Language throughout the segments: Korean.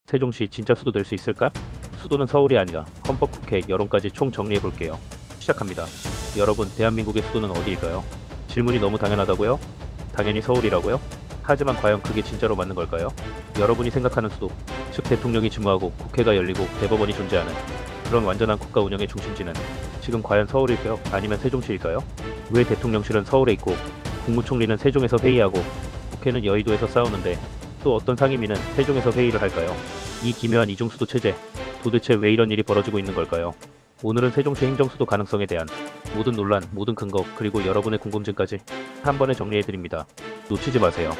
세종시 진짜 수도 될 수 있을까? 수도는 서울이 아니라 헌법, 국회, 여론까지 총 정리해 볼게요. 시작합니다. 여러분, 대한민국의 수도는 어디일까요? 질문이 너무 당연하다고요? 당연히 서울이라고요? 하지만 과연 그게 진짜로 맞는 걸까요? 여러분이 생각하는 수도, 즉 대통령이 직무하고 국회가 열리고 대법원이 존재하는 그런 완전한 국가 운영의 중심지는 지금 과연 서울일까요? 아니면 세종시일까요? 왜 대통령실은 서울에 있고 국무총리는 세종에서 회의하고 국회는 여의도에서 싸우는데 또 어떤 상임위는 세종에서 회의를 할까요? 이 기묘한 이중수도 체제, 도대체 왜 이런 일이 벌어지고 있는 걸까요? 오늘은 세종시 행정수도 가능성에 대한 모든 논란, 모든 근거, 그리고 여러분의 궁금증까지 한 번에 정리해드립니다. 놓치지 마세요.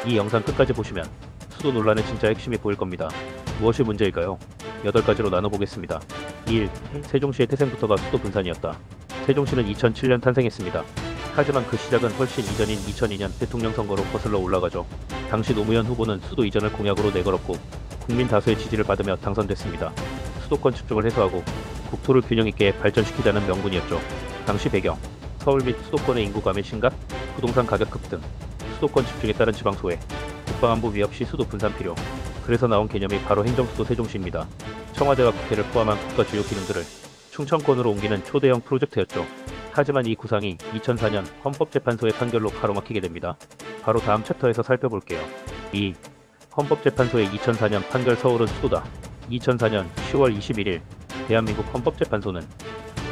이 영상 끝까지 보시면 수도 논란의 진짜 핵심이 보일 겁니다. 무엇이 문제일까요? 8가지로 나눠보겠습니다. 1. 세종시의 태생부터가 수도 분산이었다. 세종시는 2007년 탄생했습니다. 하지만 그 시작은 훨씬 이전인 2002년 대통령 선거로 거슬러 올라가죠. 당시 노무현 후보는 수도 이전을 공약으로 내걸었고 국민 다수의 지지를 받으며 당선됐습니다. 수도권 집중을 해소하고 국토를 균형 있게 발전시키자는 명분이었죠. 당시 배경, 서울 및 수도권의 인구 감의 심각, 부동산 가격 급등, 수도권 집중에 따른 지방 소외, 국방안보 위협 시 수도 분산 필요. 그래서 나온 개념이 바로 행정수도 세종시입니다. 청와대와 국회를 포함한 국가 주요 기능들을 충청권으로 옮기는 초대형 프로젝트였죠. 하지만 이 구상이 2004년 헌법재판소의 판결로 가로막히게 됩니다. 바로 다음 챕터에서 살펴볼게요. 2. 헌법재판소의 2004년 판결 서울은 수도다. 2004년 10월 21일 대한민국 헌법재판소는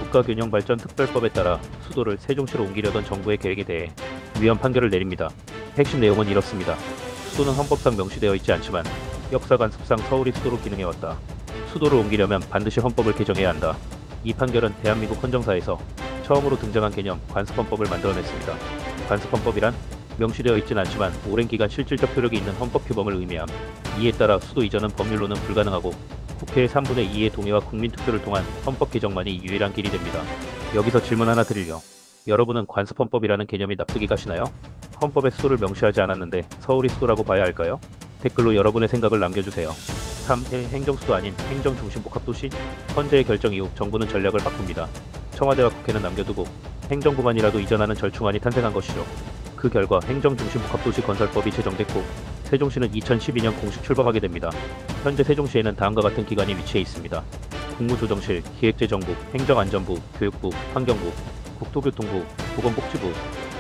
국가균형발전특별법에 따라 수도를 세종시로 옮기려던 정부의 계획에 대해 위헌 판결을 내립니다. 핵심 내용은 이렇습니다. 수도는 헌법상 명시되어 있지 않지만 역사관 습상 서울이 수도로 기능해왔다. 수도를 옮기려면 반드시 헌법을 개정해야 한다. 이 판결은 대한민국 헌정사에서 처음으로 등장한 개념 관습헌법을 만들어냈습니다. 관습헌법이란 명시되어 있진 않지만 오랜 기간 실질적 효력이 있는 헌법 규범을 의미함. 이에 따라 수도 이전은 법률로는 불가능하고 국회의 3분의 2의 동의와 국민투표를 통한 헌법 개정만이 유일한 길이 됩니다. 여기서 질문 하나 드릴요. 여러분은 관습헌법이라는 개념이 납득이 가시나요? 헌법에 수도를 명시하지 않았는데 서울이 수도라고 봐야 할까요? 댓글로 여러분의 생각을 남겨주세요. 3. 행정수도 아닌 행정중심복합도시? 헌재의 결정 이후 정부는 전략을 바꿉니다. 청와대와 국회는 남겨두고 행정부만이라도 이전하는 절충안이 탄생한 것이죠. 그 결과 행정중심복합도시 건설법이 제정됐고 세종시는 2012년 공식 출범하게 됩니다. 현재 세종시에는 다음과 같은 기관이 위치해 있습니다. 국무조정실, 기획재정부, 행정안전부, 교육부, 환경부, 국토교통부, 보건복지부,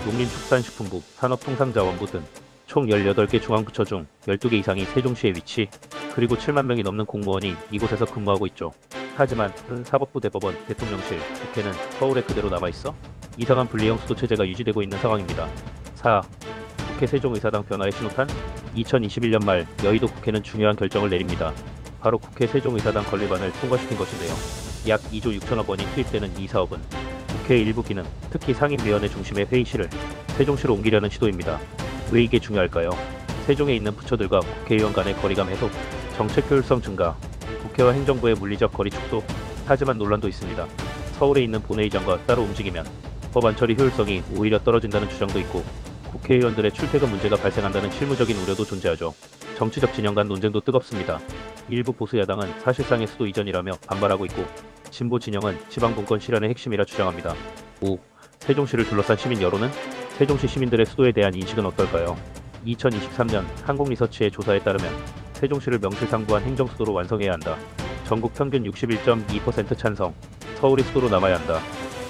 농림축산식품부, 산업통상자원부 등 총 18개 중앙부처 중 12개 이상이 세종시에 위치, 그리고 7만 명이 넘는 공무원이 이곳에서 근무하고 있죠. 하지만 사법부, 대법원, 대통령실, 국회는 서울에 그대로 남아있어 이상한 분리형 수도 체제가 유지되고 있는 상황입니다. 4. 국회 세종의사당 변화의 신호탄? 2021년 말 여의도 국회는 중요한 결정을 내립니다. 바로 국회 세종의사당 건립안을 통과시킨 것인데요. 약 2조 6천억 원이 투입되는 이 사업은 국회의 일부 기능, 특히 상임위원회 중심의 회의실을 세종시로 옮기려는 시도입니다. 왜 이게 중요할까요? 세종에 있는 부처들과 국회의원 간의 거리감 해소, 정책 효율성 증가, 국회와 행정부의 물리적 거리 축소. 하지만 논란도 있습니다. 서울에 있는 본회의장과 따로 움직이면 법안 처리 효율성이 오히려 떨어진다는 주장도 있고 국회의원들의 출퇴근 문제가 발생한다는 실무적인 우려도 존재하죠. 정치적 진영 간 논쟁도 뜨겁습니다. 일부 보수 야당은 사실상의 수도 이전이라며 반발하고 있고 진보 진영은 지방분권 실현의 핵심이라 주장합니다. 5. 세종시를 둘러싼 시민 여론은? 세종시 시민들의 수도에 대한 인식은 어떨까요? 2023년 한국리서치의 조사에 따르면 세종시를 명실상부한 행정수도로 완성해야 한다. 전국 평균 61.2% 찬성, 서울이 수도로 남아야 한다.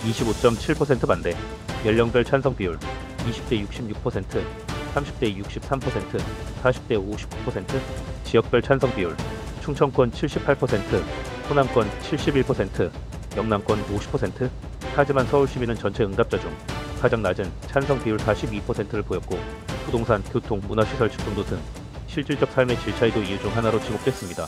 25.7% 반대, 연령별 찬성 비율 20대 66%, 30대 63%, 40대 59%, 지역별 찬성 비율 충청권 78%, 호남권 71%, 영남권 50%. 하지만 서울 시민은 전체 응답자 중 가장 낮은 찬성 비율 42%를 보였고 부동산, 교통, 문화시설 집중도 등 실질적 삶의 질 차이도 이유 중 하나로 지목됐습니다.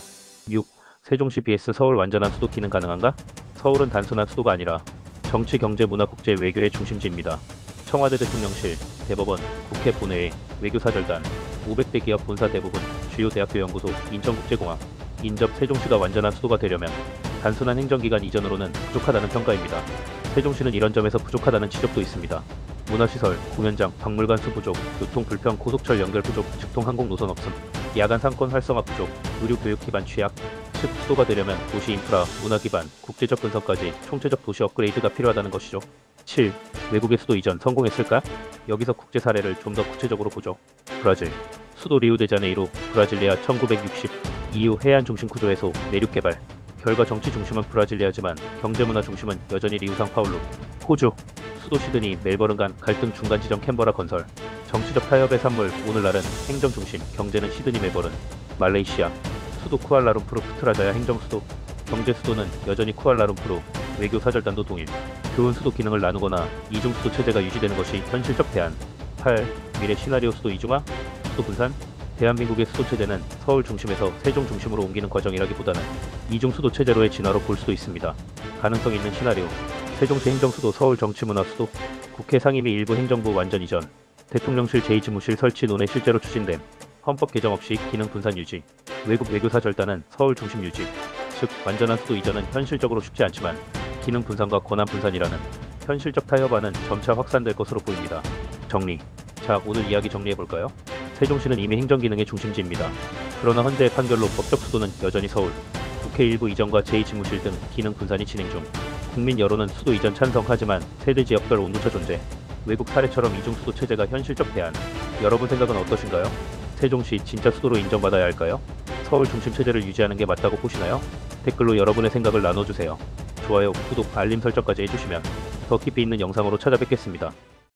6. 세종시 vs 서울 완전한 수도 기능 가능한가? 서울은 단순한 수도가 아니라 정치, 경제, 문화, 국제, 외교의 중심지입니다. 청와대 대통령실, 대법원, 국회 본회의, 외교사절단, 500대 기업 본사 대부분, 주요 대학교 연구소, 인천국제공항, 인접 세종시가 완전한 수도가 되려면 단순한 행정기관 이전으로는 부족하다는 평가입니다. 세종시는 이런 점에서 부족하다는 지적도 있습니다. 문화시설, 공연장, 박물관 수 부족, 교통 불편, 고속철 연결 부족, 직통 항공 노선 없음, 야간 상권 활성화 부족, 의료 교육 기반 취약. 즉 수도가 되려면 도시 인프라, 문화 기반, 국제적 근성까지 총체적 도시 업그레이드가 필요하다는 것이죠. 7. 외국의 수도 이전 성공했을까? 여기서 국제 사례를 좀 더 구체적으로 보죠. 브라질 수도 리우데자네이루, 브라질리아 1960, 이후 해안 중심 구조 해소, 내륙 개발. 결과 정치 중심은 브라질리아지만 경제문화 중심은 여전히 리우 상파울루. 호주, 수도 시드니, 멜버른 간 갈등 중간 지점 캔버라 건설. 정치적 타협의 산물, 오늘날은 행정 중심, 경제는 시드니 멜버른. 말레이시아, 수도 쿠알라룸푸르 푸트라자야 행정 수도. 경제 수도는 여전히 쿠알라룸푸르. 외교 사절단도 동일. 교훈 수도 기능을 나누거나 이중 수도 체제가 유지되는 것이 현실적 대안. 8. 미래 시나리오 수도 이중화, 수도 분산. 대한민국의 수도 체제는 서울 중심에서 세종 중심으로 옮기는 과정이라기보다는 이중 수도 체제로의 진화로 볼 수도 있습니다. 가능성 있는 시나리오. 세종시 행정수도 서울 정치문화수도. 국회 상임위 일부 행정부 완전 이전. 대통령실 제2집무실 설치 논의 실제로 추진됨. 헌법 개정 없이 기능 분산 유지. 외국 외교사 절단은 서울 중심 유지. 즉 완전한 수도 이전은 현실적으로 쉽지 않지만 기능 분산과 권한 분산이라는 현실적 타협안은 점차 확산될 것으로 보입니다. 정리. 자, 오늘 이야기 정리해볼까요? 세종시는 이미 행정기능의 중심지입니다. 그러나 헌재의 판결로 법적 수도는 여전히 서울. 국회 일부 이전과 제2집무실 등 기능 분산이 진행 중. 국민 여론은 수도 이전 찬성하지만 세대 지역별 온도차 존재. 외국 사례처럼 이중 수도 체제가 현실적 대안. 여러분 생각은 어떠신가요? 세종시 진짜 수도로 인정받아야 할까요? 서울 중심 체제를 유지하는 게 맞다고 보시나요? 댓글로 여러분의 생각을 나눠주세요. 좋아요, 구독, 알림 설정까지 해주시면 더 깊이 있는 영상으로 찾아뵙겠습니다.